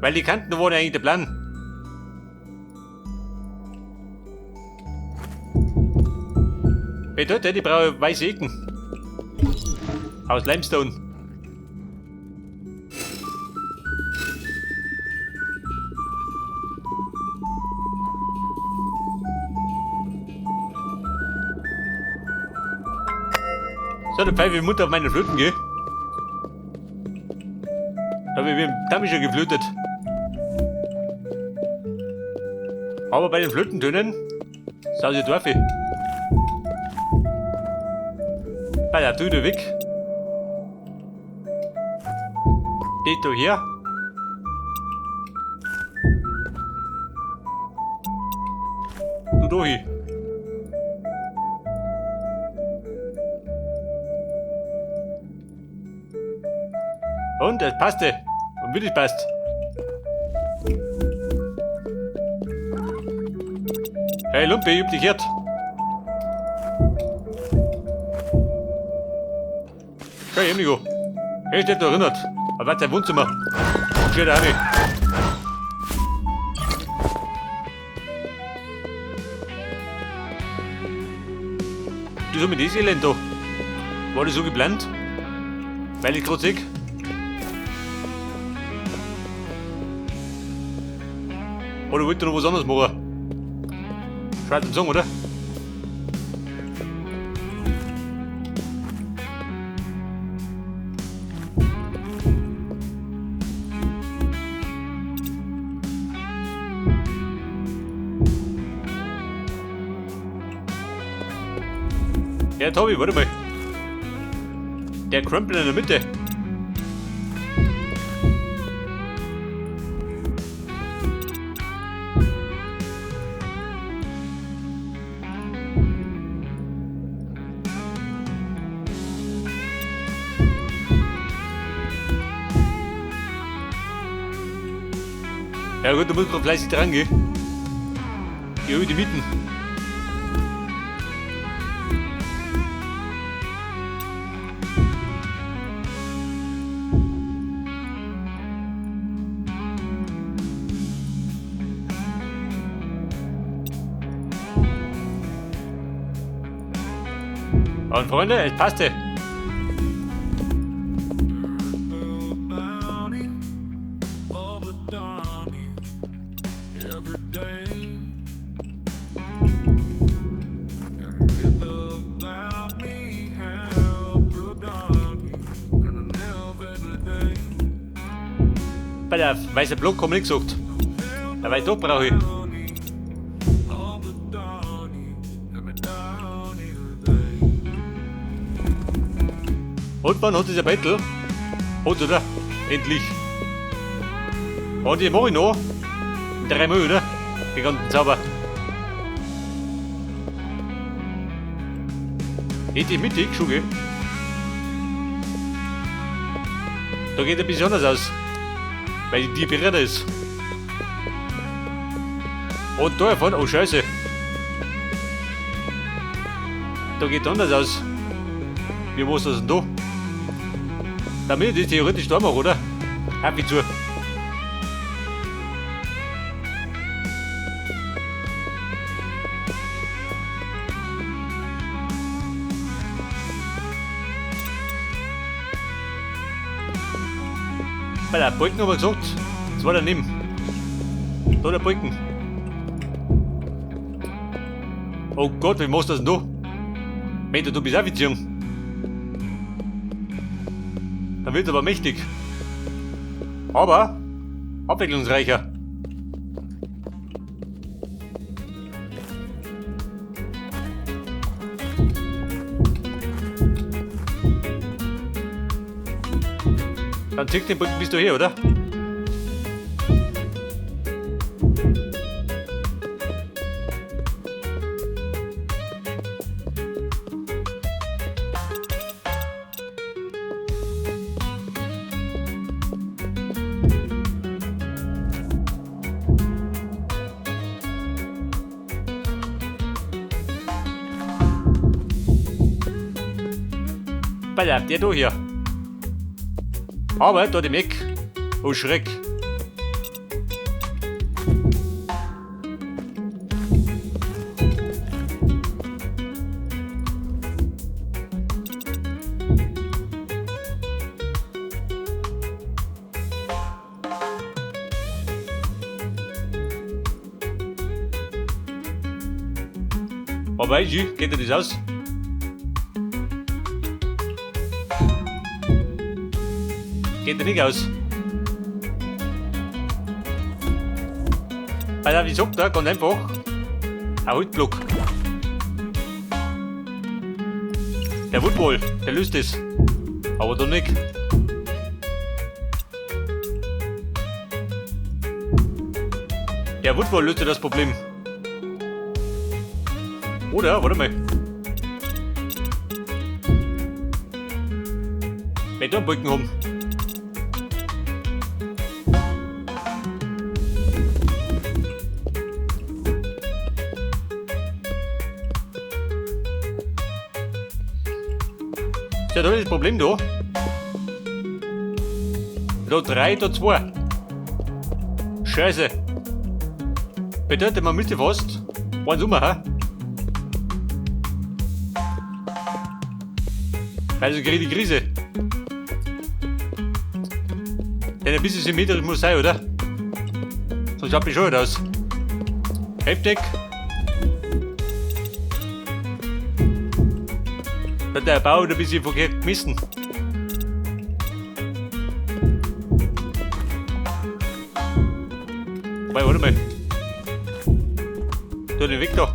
Weil die Kanten waren eigentlich der Plan. Weil dort hätte ich brauche weiße Ecken. Aus Limestone. So, dann pfeife ich munter auf meine Flöten, gell? Da habe ich mit dem Dummy schon geflötet. Aber bei den Flötentönen saus ich Dorfe. Bei der Tüte weg. Geht du her. Du da hin. Und es passte. Und wirklich passt. Hey Lumpe, ich hab dich gehört. Schau, ich hab mich go. Ich hab dich erinnert. Aber warte, dein Wohnzimmer. Schau da rein. Du so mit diesem Elend da. War das so geplant? Weil ich gerade sehe. Oder wollt ihr noch was anderes machen? Schreibt einen Song, oder? Ja, Tobi, warte mal. Der Krempel in der Mitte. Ja gut, da muss man fleißig dran gehen. Ich hol die Mitten. Und Freunde, es passte. Bei der weißen Block haben wir nicht gesagt. Der weiße Block brauche ich. Und wann hat dieser Battle? Hat oder? Endlich. Und die mache ich noch. 3 Mal, oder? Die ganzen Zauber. Hätte ich mittig schon, gell? Da geht ein bisschen anders aus. Weil die bereit ist. Und da vorne, oh Scheiße. Da geht anders aus. Wie was das denn da? Damit ist theoretisch da mache, oder? Happy zu. Bei der Balken haben wir gesagt, das war daneben. Da der Balken. Oh Gott, wie machst du das denn da? Mensch, du bist auch beziehung. Dann wird es aber mächtig. Aber abwechslungsreicher. Dann zieh den Brücken bis du hier, oder? Bleibt der da hier. Aber da im Eck. Oh Schreck. Aber ich, geht dir das aus? Geht dir nicht aus? Weil wie gesagt, da ganz einfach ein Holzblock. Der Woodball, der löst es. Aber da nicht. Der Woodball löst ja das Problem. Oder, warte mal. Wenn wir einen Balken haben. Ja, da ist das Problem da. Da 3, da 2. Scheiße. Bedeutet, man müsste fast eins ummachen. Also kriege die Krise. Denn ein bisschen symmetrisch muss sein, oder? Sonst schaut bescheuert aus. Heftig. Da hat der Bau ein bisschen verkehrt gemessen. Warte mal. Tu den weg da.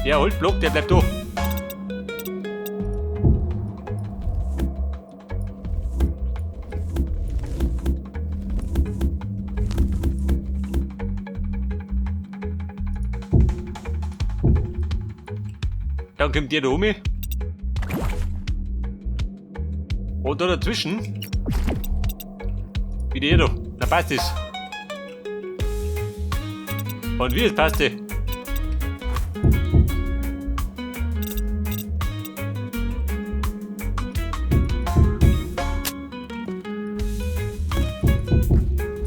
Der Holzblock, der bleibt da. Dann kommt der da um. Und da dazwischen. Wie der da. Da passt es. Und wie es passte.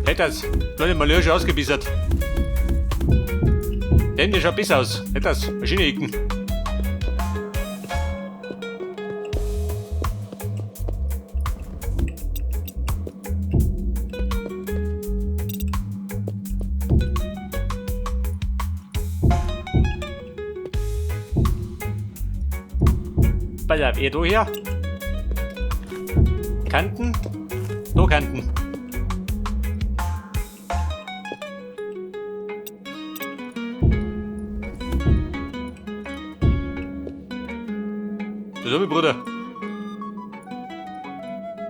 Hätte das. Du hast den Malheur schon ausgebissert. Der Ende schaut besser aus. Hätte das. Maschine ecken. Pass auf, da hier. Kanten. Da Kanten. So, mein Bruder.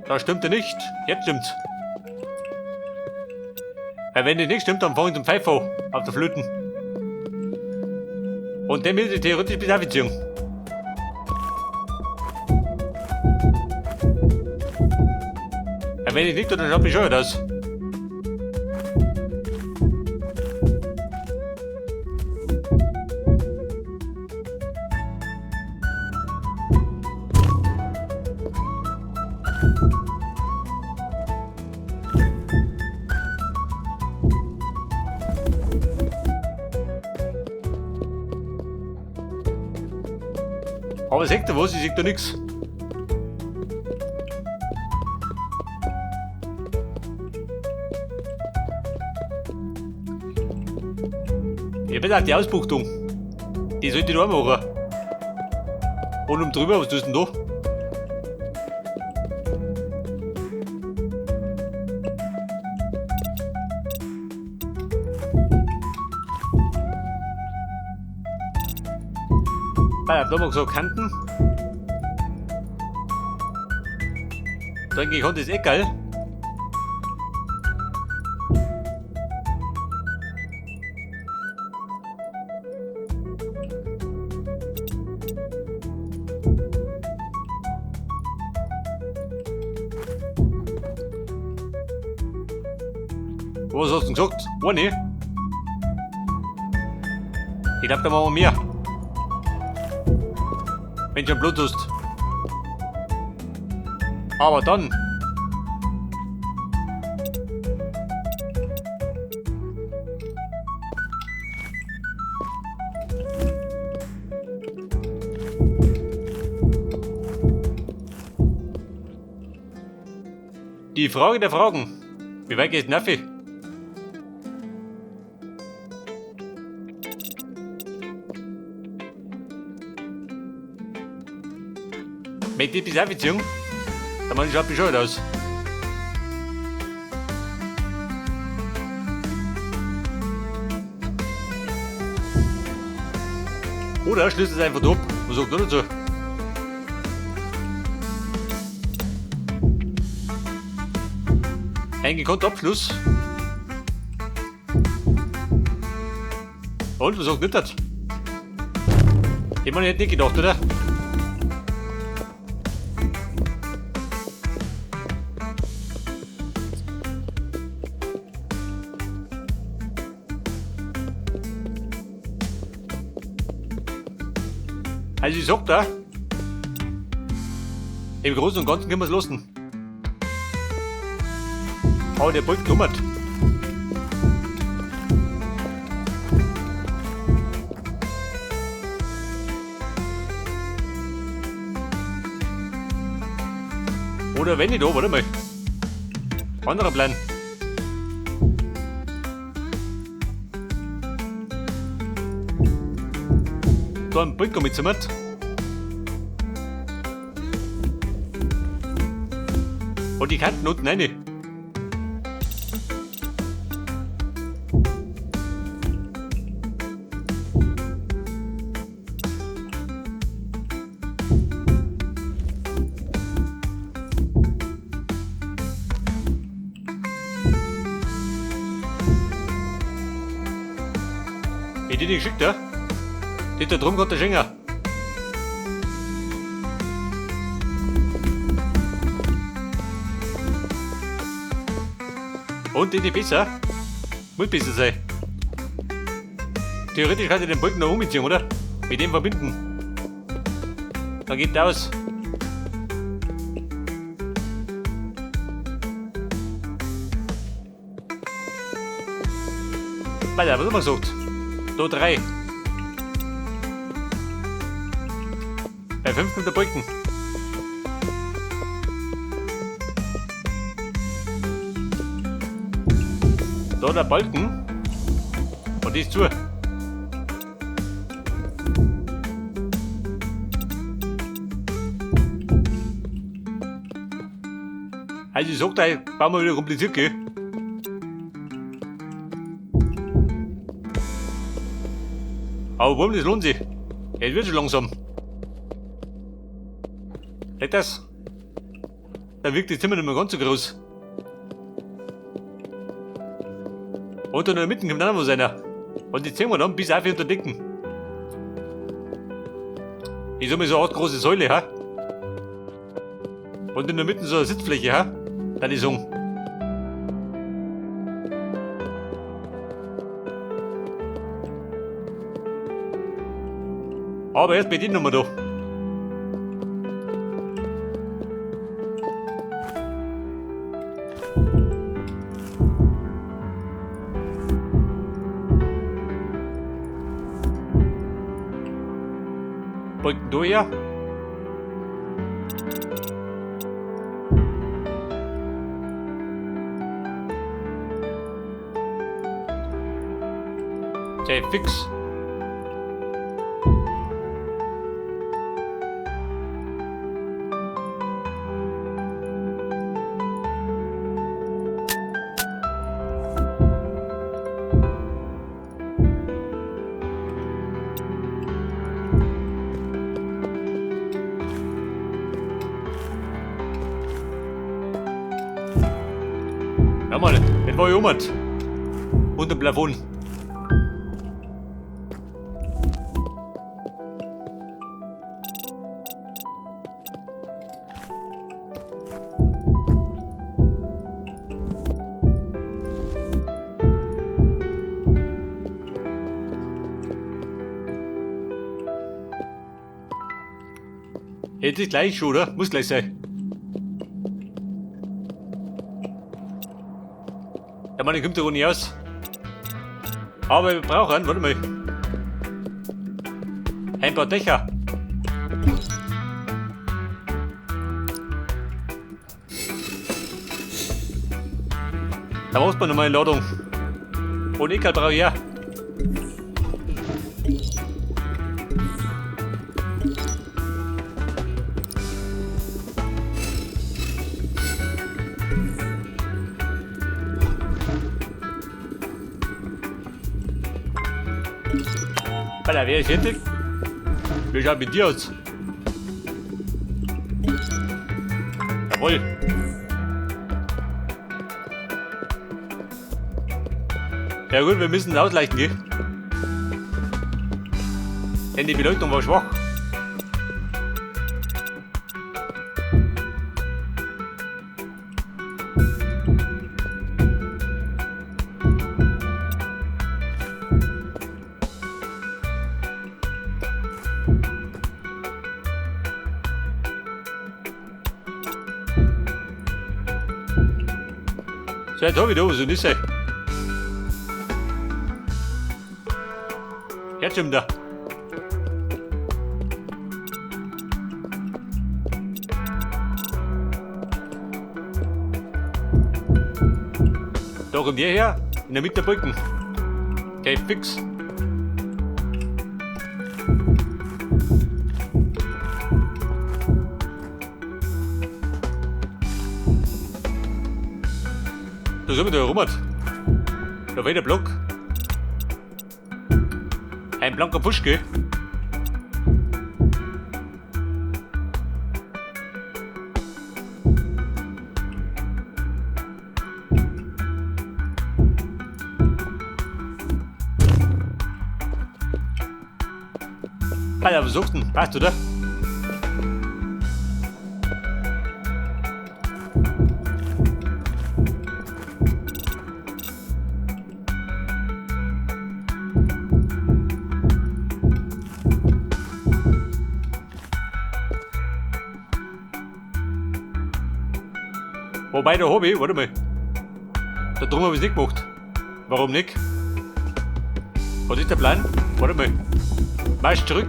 Da stimmt er nicht. Jetzt stimmt's. Weil wenn das nicht stimmt, dann fangen sie zum Pfeifen auf der Flöten. Und dann will ich theoretisch bis aufziehen. Wenn ich nicht tue, dann schaut mich schon aus. Aber seht ihr was? Ich sehe da nichts. Ich hab gesagt, die Ausbuchtung. Die sollte ich noch machen. Und um drüber, was tust du denn da? Da haben wir so Kanten. Da denke ich, das Eckerl. Was hast du denn gesagt? Eine? Ich glaube, da machen wir mehr. Wenn du schon Blut hast. Aber dann. Die Frage der Fragen. Wie weit geht es Naffi? Mit die bis Beziehung? Da man schaut bescheuert aus. Oder schließt es einfach ab. Was sagt er dazu? Ein gekonnter Abschluss. Und was sagt nicht das? Ich meine, ich hätte nicht gedacht, oder? Also ich sag da, im Großen und Ganzen können wir es lassen. Aber der Balken dummert. Oder wenn nicht da, warte mal. Anderer Plan. Da ein Balken mitzimmert. Und die Kanten unten rein. Ich die nicht geschickt, ja? Die da drum geht der Schenker. Und die besser? Muss besser sein. Theoretisch kann ich den Balken noch umziehen, oder? Mit dem verbinden. Dann geht der aus. Weiter, was haben wir gesagt? Da 3. Bei 5 kommt der Balken. Da der Balken. Und die ist zu. Also ich sag da, bauen wir wieder kompliziert, gell? Aber warum, das lohnt sich. Es wird schon langsam. Seht das? Da wirkt das Zimmer nicht mehr ganz so groß. Und in der Mitte kommt auch noch was einer. Und die ziehen wir dann bis auf unter Decken. Ich sag mal so eine Art große Säule, ha? Und in der Mitte so eine Sitzfläche, ha? Da die sagen. Aber erst bei denen nochmal da. Balken da her. Okay, fix. Ja mal, das war jemand. Unter dem Plafond. Jetzt ist gleich schon, oder? Muss gleich sein. Der Mann kommt da nicht aus. Aber wir brauchen, warte mal. Ein paar Dächer. Da braucht man nochmal eine Ladung. Und Ekel brauche ich ja. Alter, wer ist fertig? Wie schaut mit dir aus? Jawohl. Ja gut, wir müssen ausleichen, gell? Denn die Beleuchtung war schwach. So, jetzt hab ich da was und ist er. Jetzt schon da. Da kommt der her, in der Mitte der Brücken. Der ist fix. Da sind wir da rum. Da war der Block. Ein blanker Busch, gell? Alter, was suchst du denn? Passt, oder? Wobei, da hab ich, warte mal. Da drum hab ich's nicht gemacht. Warum nicht? Was ist der Plan? Warte mal. Marsch zurück.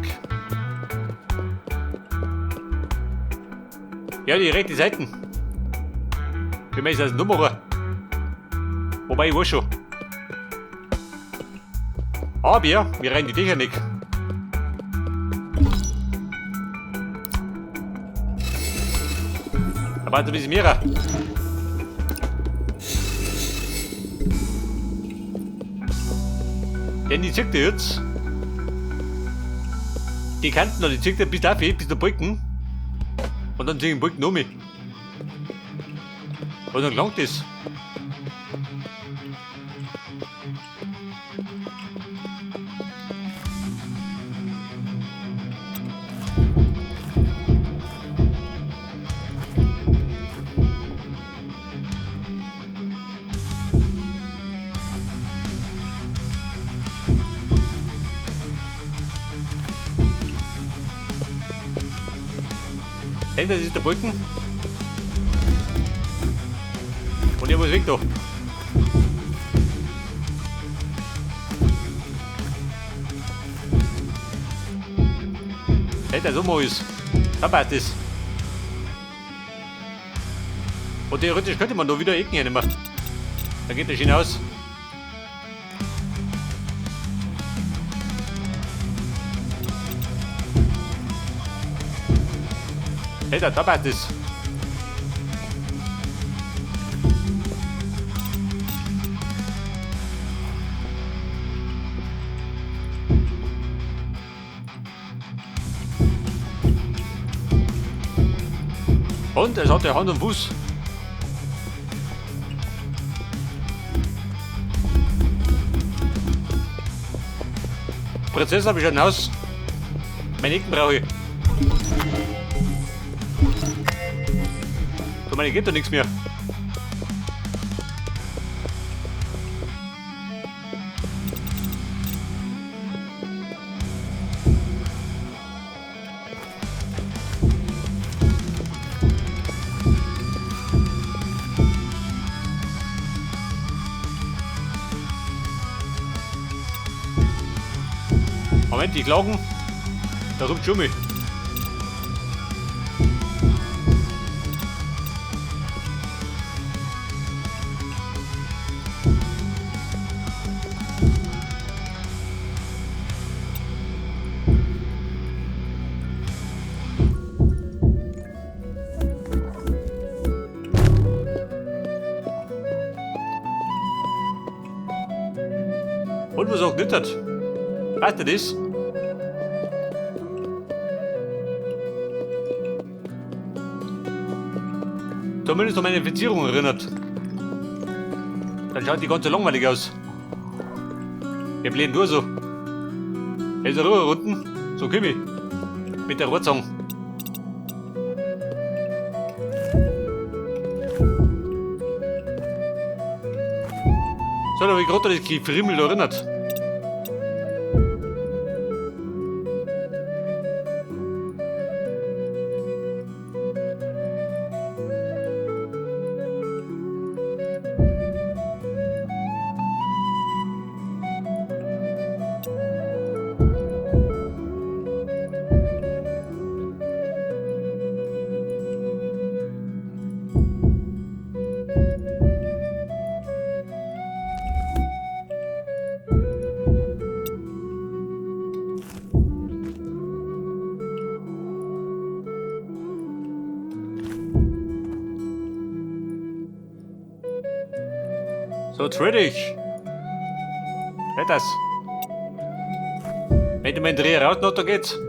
Ja, die rechte Seite. Wie man das noch machen? Wobei, ich weiß schon. Aber wir rennen die Dinger nicht. Aber ein bisschen mehr. Denn die zieht jetzt. Die Kanten noch, die zieht bis dafür, bis der Brücken. Und dann ziehen die Brücken um mich. Und dann langt das. Das ist der Brücken. Und ich muss weg da. Hey, der Sommer ist. Da passt das. Und theoretisch könnte man da wieder Ecken hinnehmen. Da geht der Schiene aus. Hey, da passt es. Und es hat ja Hand und Fuß. Prozess habe ich schon aus. Meine Ecken brauche ich. Guck mal, geht doch nichts mehr. Moment, die Glocken. Da ruft Schummi. Und was auch nicht hat. Weißt du das? zumindest an meine Infizierung erinnert. Dann schaut die ganze langweilig aus. Wir blähen nur so. Also Ruhe unten, so komm ich. Mit der Rotzang. So, da habe ich gerade das Gefrimmel erinnert. So, fertig. Nicht das. Wenn du meinen Dreh raus noch, dann geht's.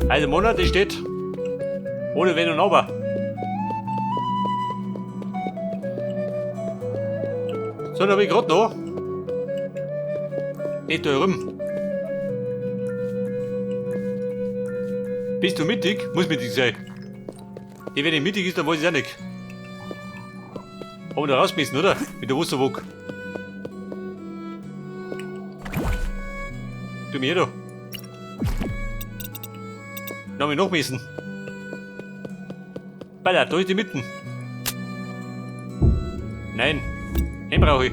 Also Monat steht. Ohne Wenn und Aber. So, dann hab ich grad noch. Nicht da rum. Bist du mittig? Muss mittig sein. Wenn ich mittig ist, dann weiß ich auch nicht. Aber da rausgemessen, oder? Mit der Wasserwog. Tu mir da. Dann hab ich noch messen. Baller, da ist die Mitten. Nein, den brauche ich.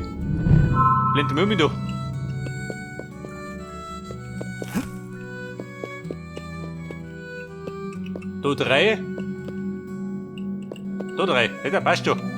Blende mir um da. Da 3. Da 3. Ja, passt schon.